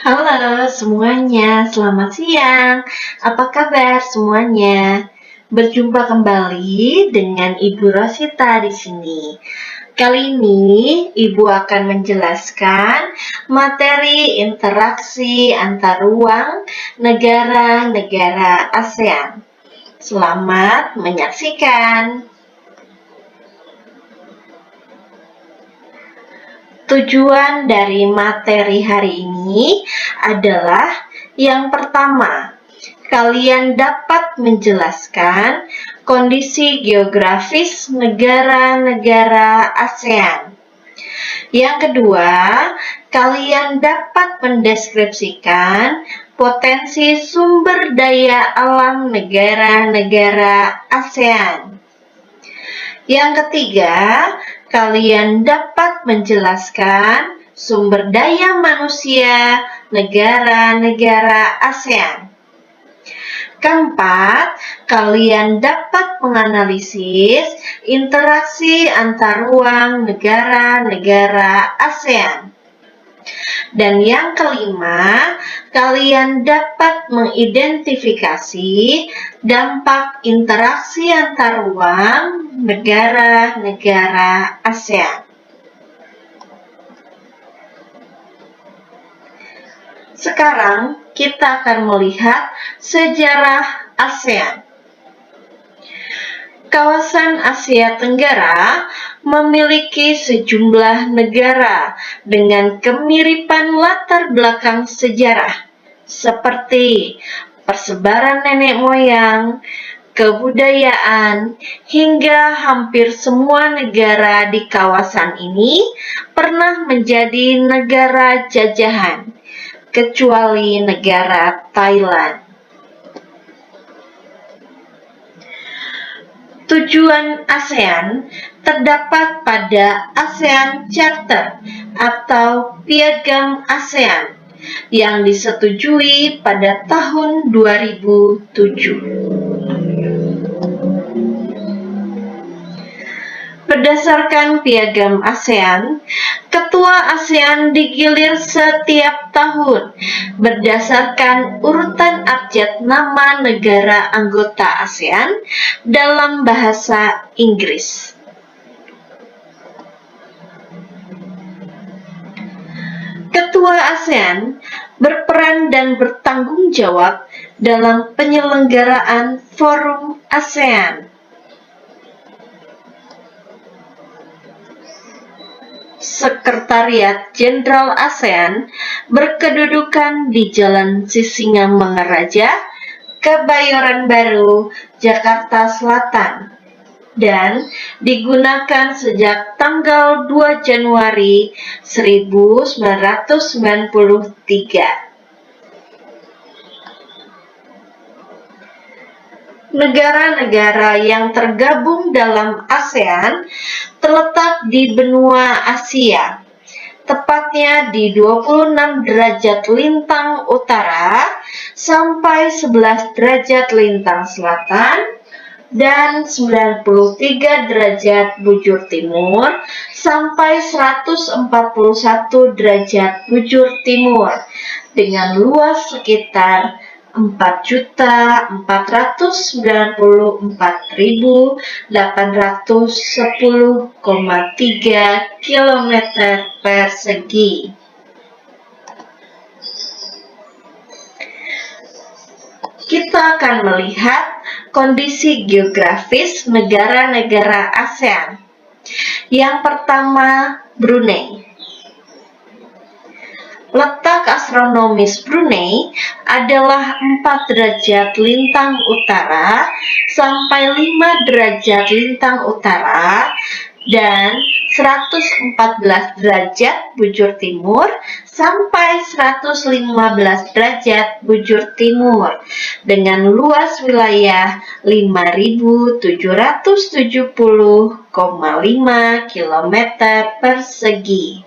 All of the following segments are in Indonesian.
Halo semuanya, selamat siang. Apa kabar semuanya? Berjumpa kembali dengan Ibu Rosita di sini. Kali ini Ibu akan menjelaskan materi interaksi antar ruang negara-negara ASEAN. Selamat menyaksikan. Tujuan dari materi hari ini adalah yang pertama, kalian dapat menjelaskan kondisi geografis negara-negara ASEAN. Yang kedua, kalian dapat mendeskripsikan potensi sumber daya alam negara-negara ASEAN. Yang ketiga, kalian dapat menjelaskan sumber daya manusia negara-negara ASEAN. Keempat, kalian dapat menganalisis interaksi antar ruang negara-negara ASEAN. Dan yang kelima, kalian dapat mengidentifikasi dampak interaksi antar ruang negara-negara ASEAN. Sekarang kita akan melihat sejarah ASEAN. Kawasan Asia Tenggara memiliki sejumlah negara dengan kemiripan latar belakang sejarah, seperti persebaran nenek moyang, kebudayaan, hingga hampir semua negara di kawasan ini pernah menjadi negara jajahan, kecuali negara Thailand. Tujuan ASEAN terdapat pada ASEAN Charter atau Piagam ASEAN yang disetujui pada tahun 2007. Berdasarkan Piagam ASEAN, Ketua ASEAN digilir setiap tahun berdasarkan urutan abjad nama negara anggota ASEAN dalam bahasa Inggris. Ketua ASEAN berperan dan bertanggung jawab dalam penyelenggaraan Forum ASEAN. Sekretariat Jenderal ASEAN berkedudukan di Jalan Sisingamangaraja, Kebayoran Baru, Jakarta Selatan, dan digunakan sejak tanggal 2 Januari 1993. Negara-negara yang tergabung dalam ASEAN terletak di benua Asia, tepatnya di 26 derajat lintang utara sampai 11 derajat lintang selatan dan 93 derajat bujur timur sampai 141 derajat bujur timur dengan luas sekitar 4.494.810,3 km persegi. Kita akan melihat kondisi geografis negara-negara ASEAN. Yang pertama, Brunei. Letak astronomis Brunei adalah 4 derajat lintang utara sampai 5 derajat lintang utara dan 114 derajat bujur timur sampai 115 derajat bujur timur dengan luas wilayah 5.770,5 km persegi.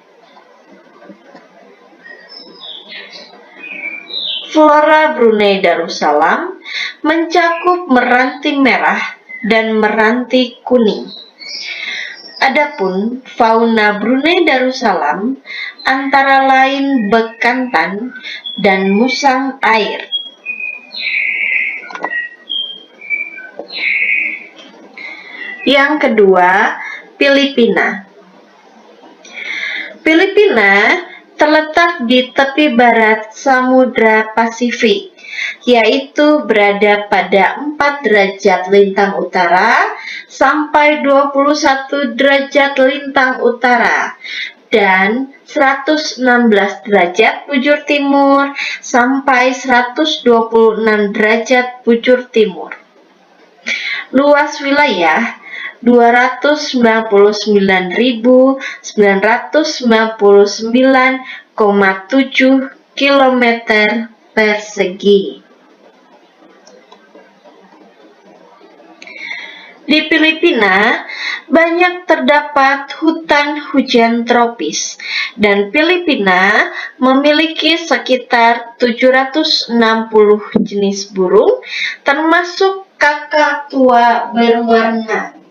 Flora Brunei Darussalam mencakup meranti merah dan meranti kuning. Adapun fauna Brunei Darussalam antara lain bekantan dan musang air. Yang kedua, Filipina. Filipina terletak di tepi barat Samudra Pasifik, yaitu berada pada 4 derajat lintang utara sampai 21 derajat lintang utara dan 116 derajat bujur timur sampai 126 derajat bujur timur. Luas wilayah 299.999,7 km persegi. Di Filipina banyak terdapat hutan hujan tropis dan Filipina memiliki sekitar 760 jenis burung termasuk kakak tua berwarna.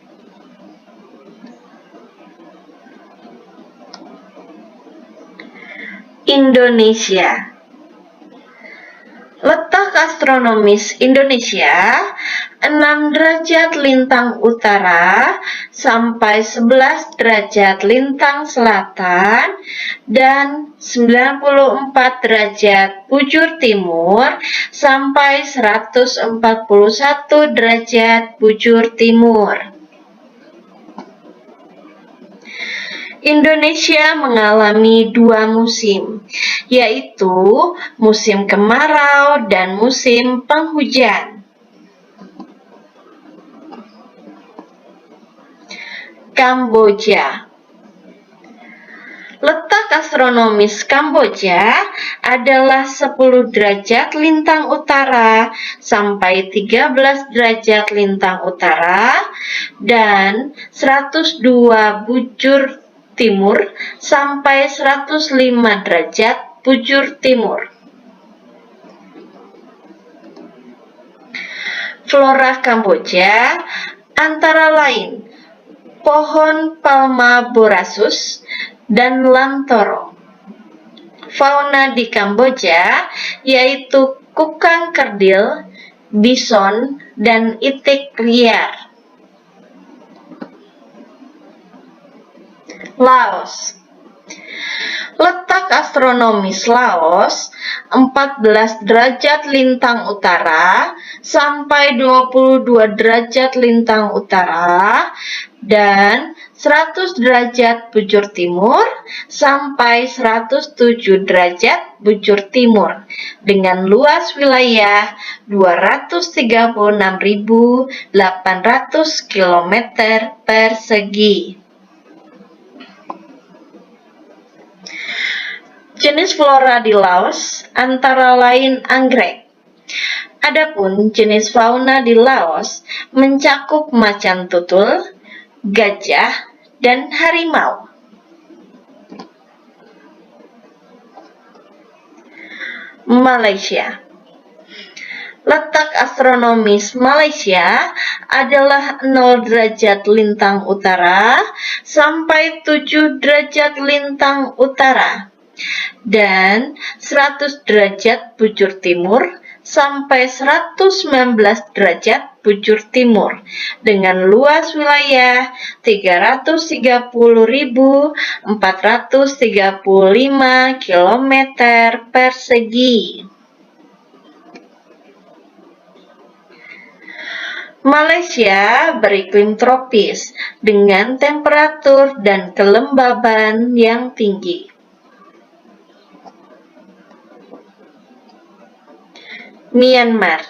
Indonesia. Letak astronomis Indonesia 6 derajat lintang utara sampai 11 derajat lintang selatan dan 94 derajat bujur timur sampai 141 derajat bujur timur. Indonesia mengalami 2 musim, yaitu musim kemarau dan musim penghujan. Kamboja. Letak astronomis Kamboja adalah 10 derajat lintang utara sampai 13 derajat lintang utara dan 102 bujur timur sampai 105 derajat bujur timur. Flora Kamboja antara lain pohon palma borasus dan lantoro. Fauna di Kamboja yaitu kukang kerdil, bison, dan itik liar. Laos. Letak astronomis Laos 14 derajat lintang utara sampai 22 derajat lintang utara dan 100 derajat bujur timur sampai 107 derajat bujur timur dengan luas wilayah 236.800 km persegi. Jenis flora di Laos antara lain anggrek. Adapun jenis fauna di Laos mencakup macan tutul, gajah, dan harimau. Malaysia. Letak astronomis Malaysia adalah 0 derajat lintang utara sampai 7 derajat lintang utara dan 100 derajat bujur timur sampai 119 derajat bujur timur dengan luas wilayah 330.435 km persegi. Malaysia beriklim tropis dengan temperatur dan kelembaban yang tinggi. Myanmar.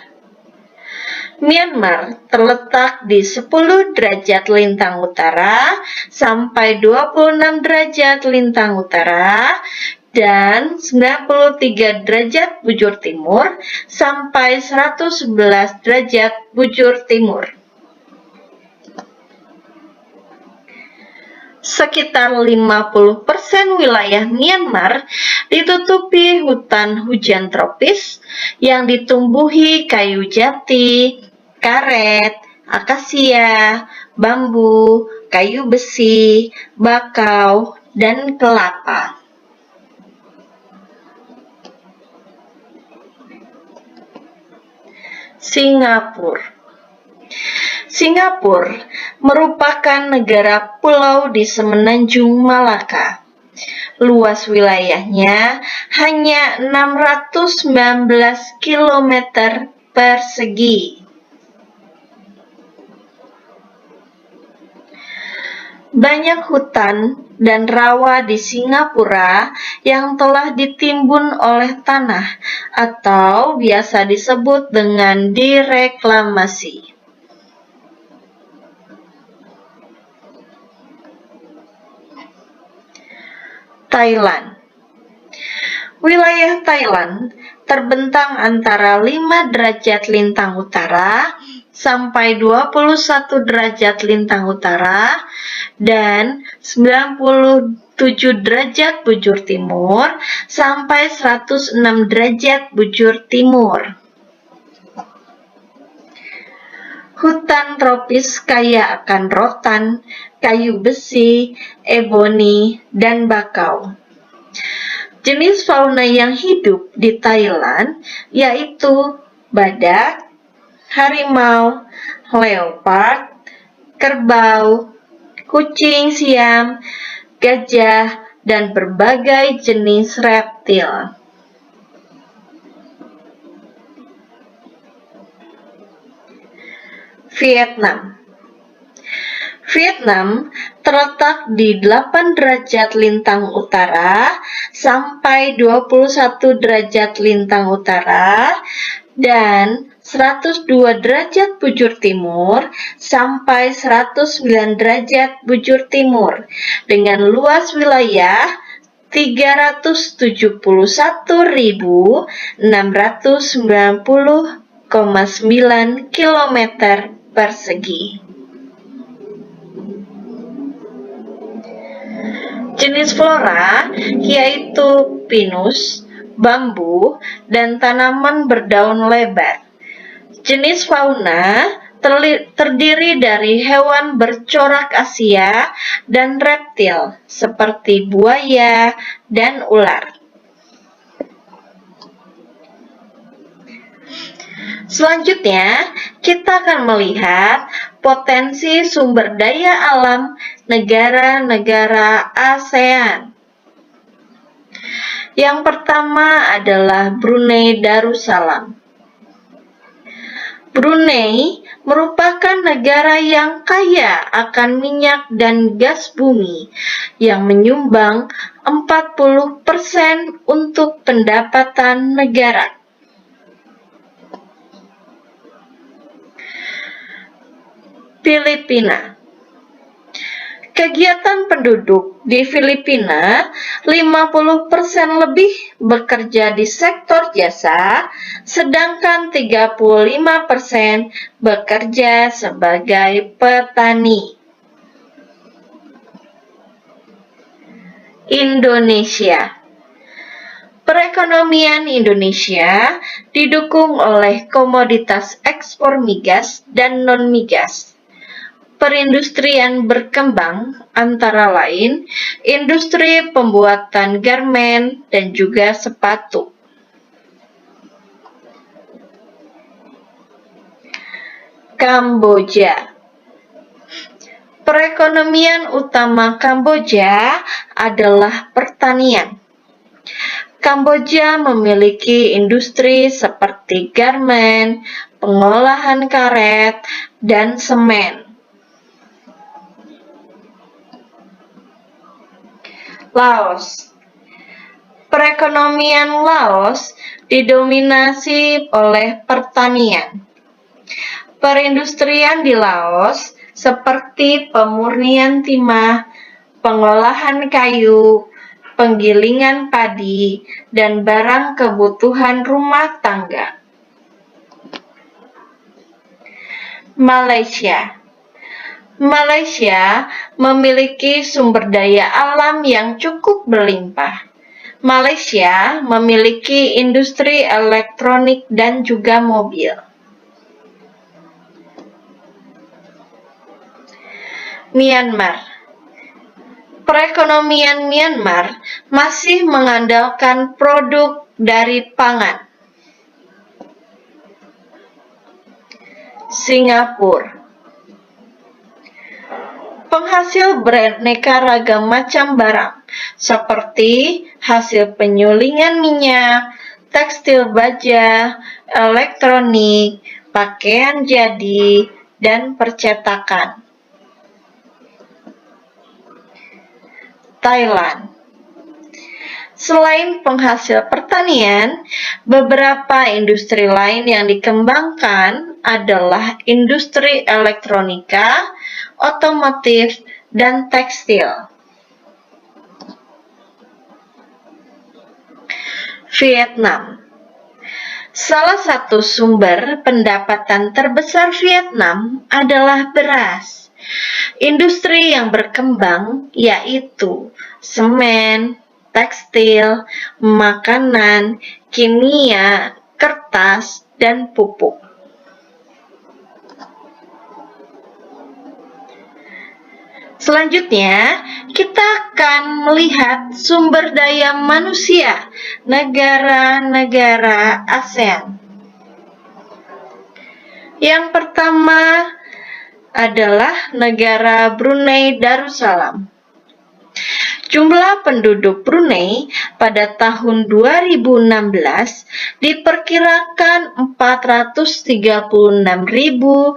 Myanmar terletak di 10 derajat lintang utara sampai 26 derajat lintang utara dan 93 derajat bujur timur sampai 111 derajat bujur timur. Sekitar 50% wilayah Myanmar ditutupi hutan hujan tropis yang ditumbuhi kayu jati, karet, akasia, bambu, kayu besi, bakau, dan kelapa. Singapura merupakan negara pulau di semenanjung Malaka. Luas wilayahnya hanya 619 km persegi. Banyak hutan dan rawa di Singapura yang telah ditimbun oleh tanah atau biasa disebut dengan direklamasi. Thailand. Wilayah Thailand terbentang antara 5 derajat lintang utara sampai 21 derajat lintang utara dan 97 derajat bujur timur sampai 106 derajat bujur timur. Hutan tropis kaya akan rotan, kayu besi, eboni, dan bakau. Jenis fauna yang hidup di Thailand yaitu badak, harimau, leopard, kerbau, kucing Siam, gajah, dan berbagai jenis reptil. Vietnam terletak di 8 derajat lintang utara sampai 21 derajat lintang utara dan 102 derajat bujur timur sampai 109 derajat bujur timur dengan luas wilayah 371.690,9 km persegi. Jenis flora yaitu pinus, bambu, dan tanaman berdaun lebar. Jenis fauna terdiri dari hewan bercorak Asia dan reptil seperti buaya dan ular. Selanjutnya, kita akan melihat potensi sumber daya alam negara-negara ASEAN. Yang pertama adalah Brunei Darussalam. Brunei merupakan negara yang kaya akan minyak dan gas bumi yang menyumbang 40% untuk pendapatan negara. Filipina. Kegiatan penduduk di Filipina 50% lebih bekerja di sektor jasa, sedangkan 35% bekerja sebagai petani. Indonesia. Perekonomian Indonesia didukung oleh komoditas ekspor migas dan non-migas. Perindustrian berkembang antara lain industri pembuatan garmen dan juga sepatu. Kamboja. Perekonomian utama Kamboja adalah pertanian. Kamboja memiliki industri seperti garmen, pengolahan karet, dan semen. Laos. Perekonomian Laos didominasi oleh pertanian. Perindustrian di Laos seperti pemurnian timah, pengolahan kayu, penggilingan padi, dan barang kebutuhan rumah tangga. Malaysia. Malaysia memiliki sumber daya alam yang cukup berlimpah. Malaysia memiliki industri elektronik dan juga mobil. Myanmar. Perekonomian Myanmar masih mengandalkan produk dari pangan. Singapura. Penghasil beraneka ragam macam barang, seperti hasil penyulingan minyak, tekstil baja, elektronik, pakaian jadi, dan percetakan. Thailand. Selain penghasil pertanian, beberapa industri lain yang dikembangkan adalah industri elektronika, otomotif, dan tekstil. Vietnam. Salah satu sumber pendapatan terbesar Vietnam adalah beras. Industri yang berkembang yaitu semen, tekstil, makanan, kimia, kertas, dan pupuk. Selanjutnya, kita akan melihat sumber daya manusia negara-negara ASEAN. Yang pertama adalah negara Brunei Darussalam. Jumlah penduduk Brunei pada tahun 2016 diperkirakan 436.620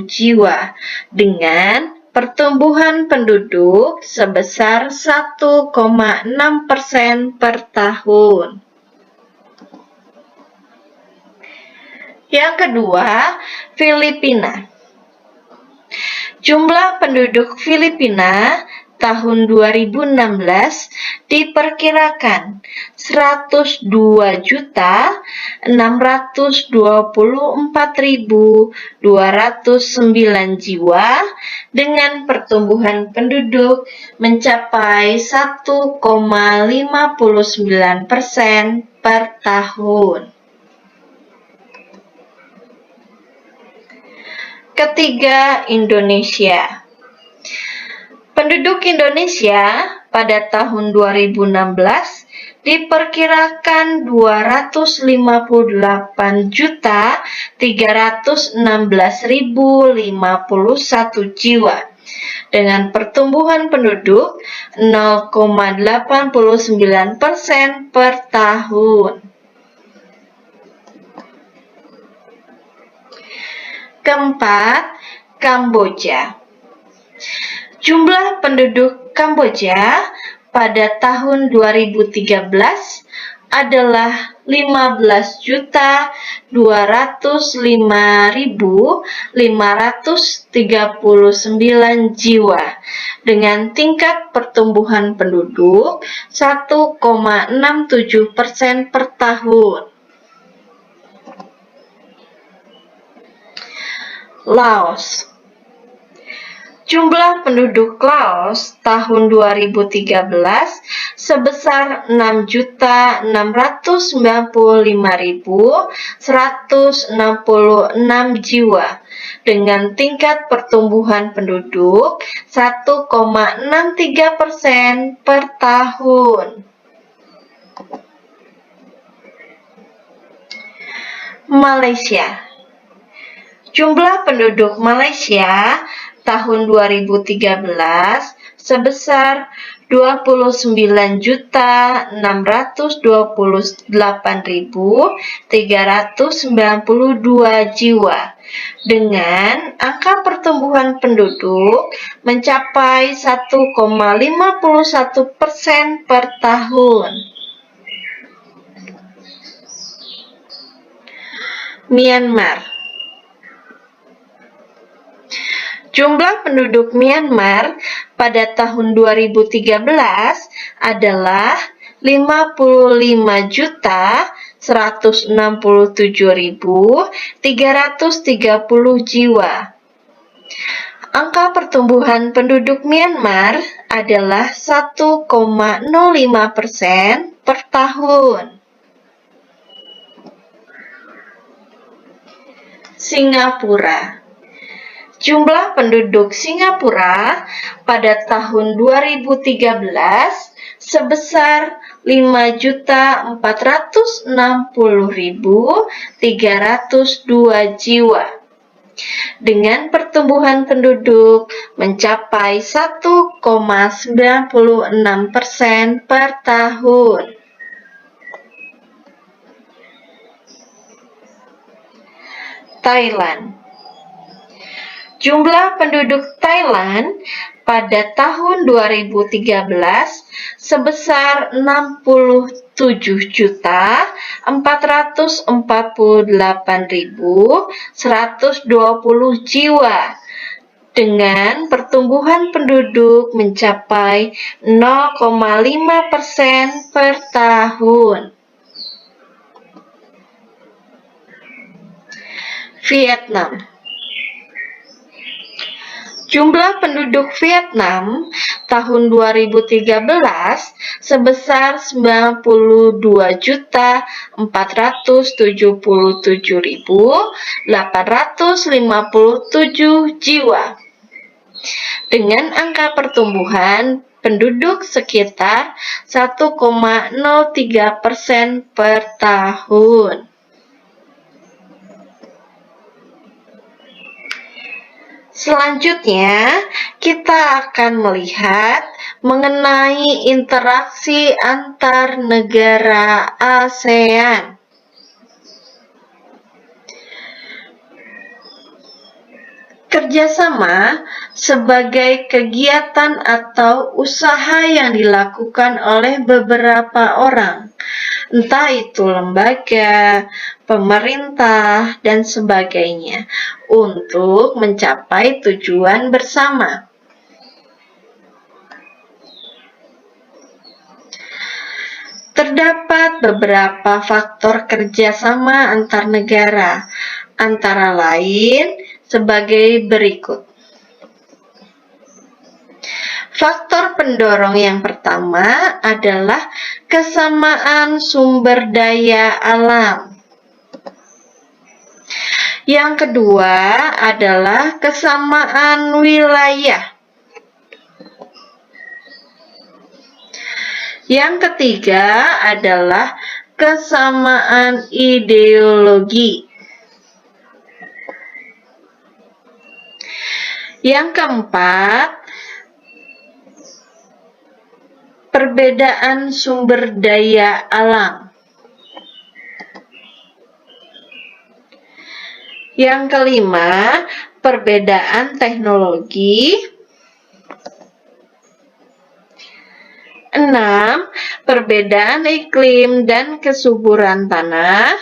jiwa dengan pertumbuhan penduduk sebesar 1,6% per tahun. Yang kedua, Filipina. Jumlah penduduk Filipina tahun 2016 diperkirakan 102.624.209 jiwa dengan pertumbuhan penduduk mencapai 1,59% per tahun. Ketiga, Indonesia. Penduduk Indonesia pada tahun 2016 diperkirakan 254.316.051 jiwa dengan pertumbuhan penduduk 0,89% per tahun. Keempat, Kamboja. Jumlah penduduk Kamboja pada tahun 2013 adalah 15.205.539 jiwa dengan tingkat pertumbuhan penduduk 1,67% per tahun. Laos. Jumlah penduduk Laos tahun 2013 sebesar 6.995.166 jiwa dengan tingkat pertumbuhan penduduk 1,63% per tahun. Malaysia. Jumlah penduduk Malaysia tahun 2013 sebesar 29.628.392 jiwa dengan angka pertumbuhan penduduk mencapai 1,51% per tahun. Myanmar. Jumlah penduduk Myanmar pada tahun 2013 adalah 55.167.330 jiwa. Angka pertumbuhan penduduk Myanmar adalah 1,05% per tahun. Singapura. Jumlah penduduk Singapura pada tahun 2013 sebesar 5.460.302 jiwa, dengan pertumbuhan penduduk mencapai 1,96% per tahun. Thailand. Jumlah penduduk Thailand pada tahun 2013 sebesar 67.448.120 jiwa, dengan pertumbuhan penduduk mencapai 0,5% per tahun. Vietnam. Jumlah penduduk Vietnam tahun 2013 sebesar 92.477.857 jiwa, dengan angka pertumbuhan penduduk sekitar 1,03% per tahun. Selanjutnya, kita akan melihat mengenai interaksi antar negara ASEAN. Kerjasama sebagai kegiatan atau usaha yang dilakukan oleh beberapa orang, entah itu lembaga, pemerintah, dan sebagainya, untuk mencapai tujuan bersama. Terdapat beberapa faktor kerjasama antar negara, antara lain sebagai berikut. Faktor pendorong yang pertama adalah kesamaan sumber daya alam. Yang kedua adalah kesamaan wilayah. Yang ketiga adalah kesamaan ideologi. Yang keempat, perbedaan sumber daya alam. Yang kelima, perbedaan teknologi. 6. Perbedaan iklim dan kesuburan tanah.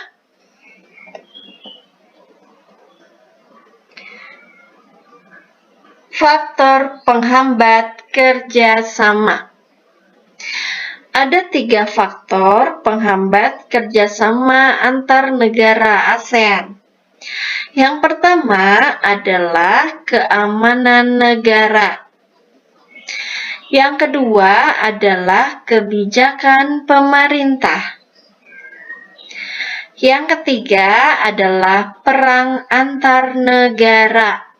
Faktor penghambat kerjasama. Ada 3 faktor penghambat kerjasama antar negara ASEAN. Yang pertama adalah keamanan negara. Yang kedua adalah kebijakan pemerintah. Yang ketiga adalah perang antar negara.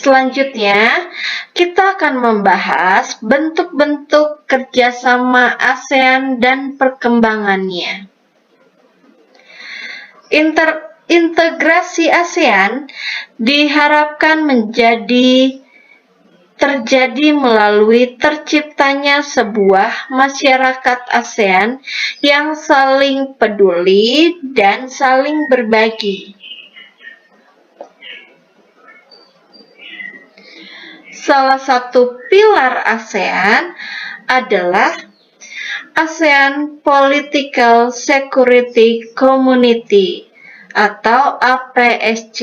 Selanjutnya, kita akan membahas bentuk-bentuk kerjasama ASEAN dan perkembangannya. Integrasi ASEAN diharapkan terjadi melalui terciptanya sebuah masyarakat ASEAN yang saling peduli dan saling berbagi. Salah satu pilar ASEAN adalah ASEAN Political Security Community atau APSC,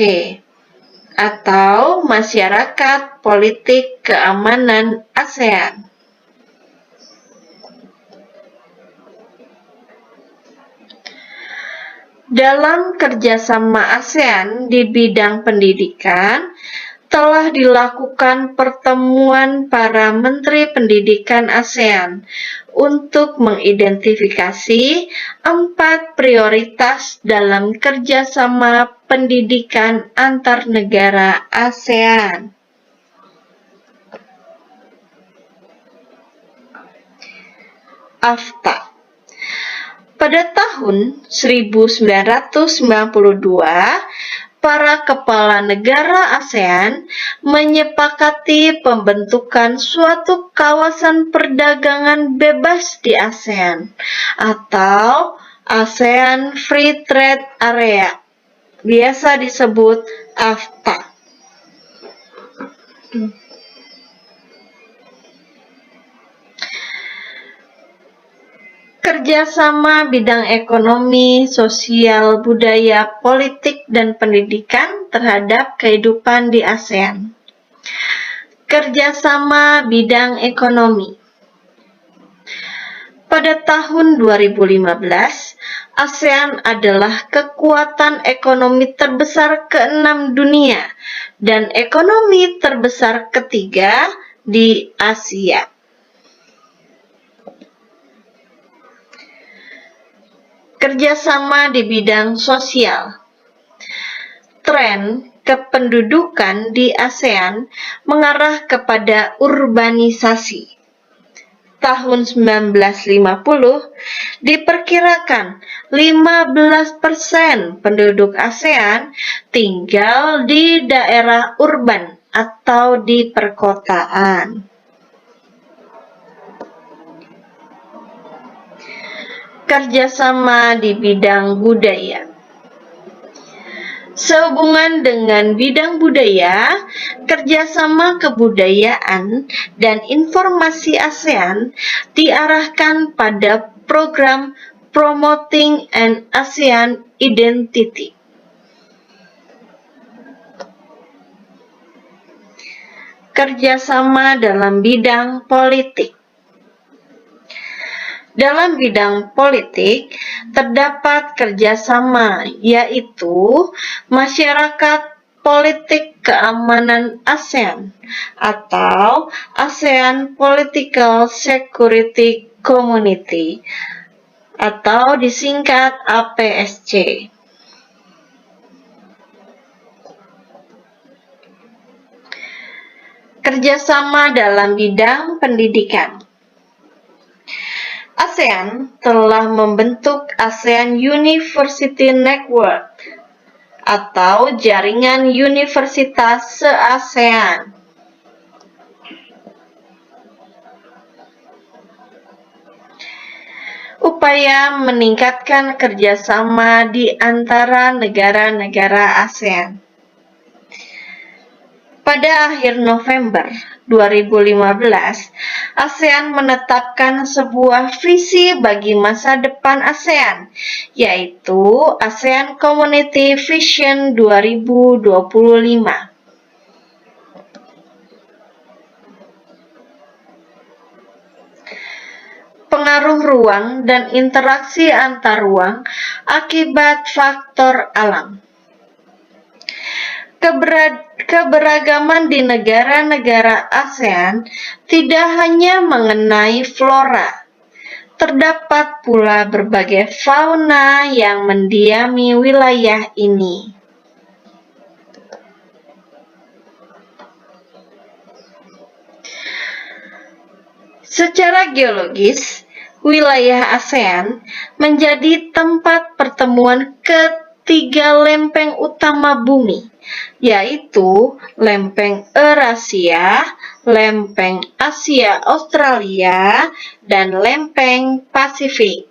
atau Masyarakat Politik Keamanan ASEAN. Dalam kerjasama ASEAN di bidang pendidikan, telah dilakukan pertemuan para Menteri Pendidikan ASEAN untuk mengidentifikasi 4 prioritas dalam kerjasama pendidikan antar negara ASEAN. AFTA. Pada tahun 1992, para kepala negara ASEAN menyepakati pembentukan suatu kawasan perdagangan bebas di ASEAN atau ASEAN Free Trade Area, biasa disebut AFTA. Kerjasama bidang ekonomi, sosial, budaya, politik, dan pendidikan terhadap kehidupan di ASEAN. Kerjasama bidang ekonomi. Pada tahun 2015, ASEAN adalah kekuatan ekonomi terbesar ke-6 dunia dan ekonomi terbesar ketiga di Asia. Kerjasama di bidang sosial. Tren kependudukan di ASEAN mengarah kepada urbanisasi. Tahun 1950, diperkirakan 15% penduduk ASEAN tinggal di daerah urban atau di perkotaan. Kerjasama di bidang budaya. Sehubungan dengan bidang budaya, kerjasama kebudayaan dan informasi ASEAN diarahkan pada program Promoting an ASEAN Identity. Kerjasama dalam bidang politik. Dalam bidang politik, terdapat kerjasama, yaitu Masyarakat Politik Keamanan ASEAN atau ASEAN Political Security Community atau disingkat APSC. Kerjasama dalam bidang pendidikan. ASEAN telah membentuk ASEAN University Network atau jaringan universitas se-ASEAN. Upaya meningkatkan kerjasama di antara negara-negara ASEAN. Pada akhir November 2015, ASEAN menetapkan sebuah visi bagi masa depan ASEAN, yaitu ASEAN Community Vision 2025. Pengaruh ruang dan interaksi antar ruang akibat faktor alam. Keberagaman di negara-negara ASEAN tidak hanya mengenai flora, terdapat pula berbagai fauna yang mendiami wilayah ini. Secara geologis, wilayah ASEAN menjadi tempat pertemuan ketiga lempeng utama bumi, yaitu lempeng Eurasia, lempeng Asia Australia, dan lempeng Pasifik.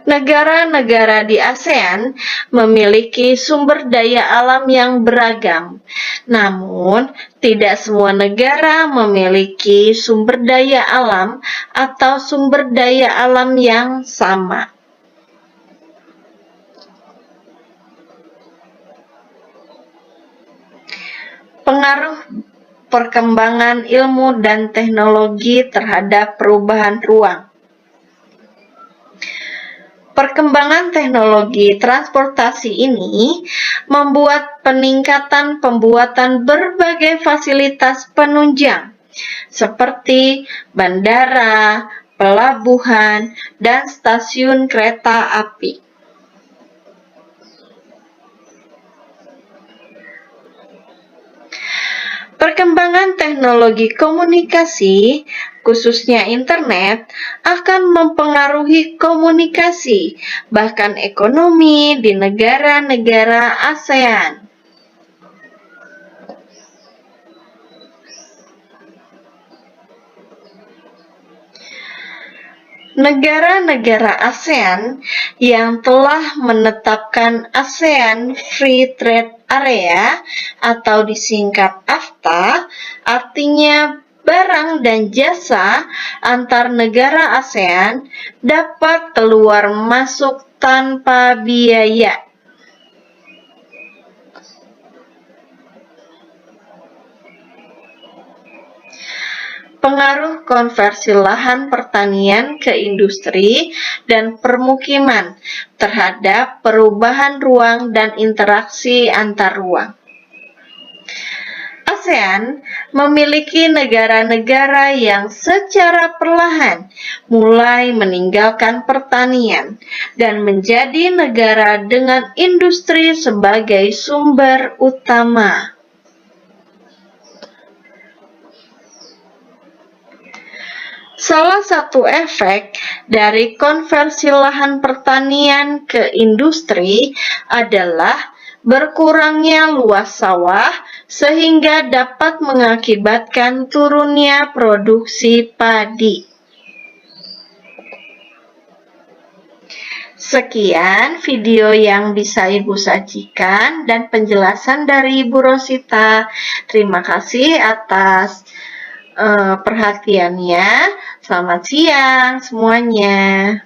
Negara-negara di ASEAN memiliki sumber daya alam yang beragam, namun tidak semua negara memiliki sumber daya alam atau sumber daya alam yang sama. Pengaruh perkembangan ilmu dan teknologi terhadap perubahan ruang. Perkembangan teknologi transportasi ini membuat peningkatan pembuatan berbagai fasilitas penunjang seperti bandara, pelabuhan, dan stasiun kereta api. Perkembangan teknologi komunikasi, khususnya internet, akan mempengaruhi komunikasi, bahkan ekonomi di negara-negara ASEAN. Negara-negara ASEAN yang telah menetapkan ASEAN Free Trade Area atau disingkat AFTA, artinya barang dan jasa antar negara ASEAN dapat keluar masuk tanpa biaya. Pengaruh konversi lahan pertanian ke industri dan permukiman terhadap perubahan ruang dan interaksi antar ruang. ASEAN memiliki negara-negara yang secara perlahan mulai meninggalkan pertanian dan menjadi negara dengan industri sebagai sumber utama. Salah satu efek dari konversi lahan pertanian ke industri adalah berkurangnya luas sawah sehingga dapat mengakibatkan turunnya produksi padi. Sekian video yang bisa Ibu sajikan dan penjelasan dari Ibu Rosita. Terima kasih atas perhatiannya. Selamat siang semuanya.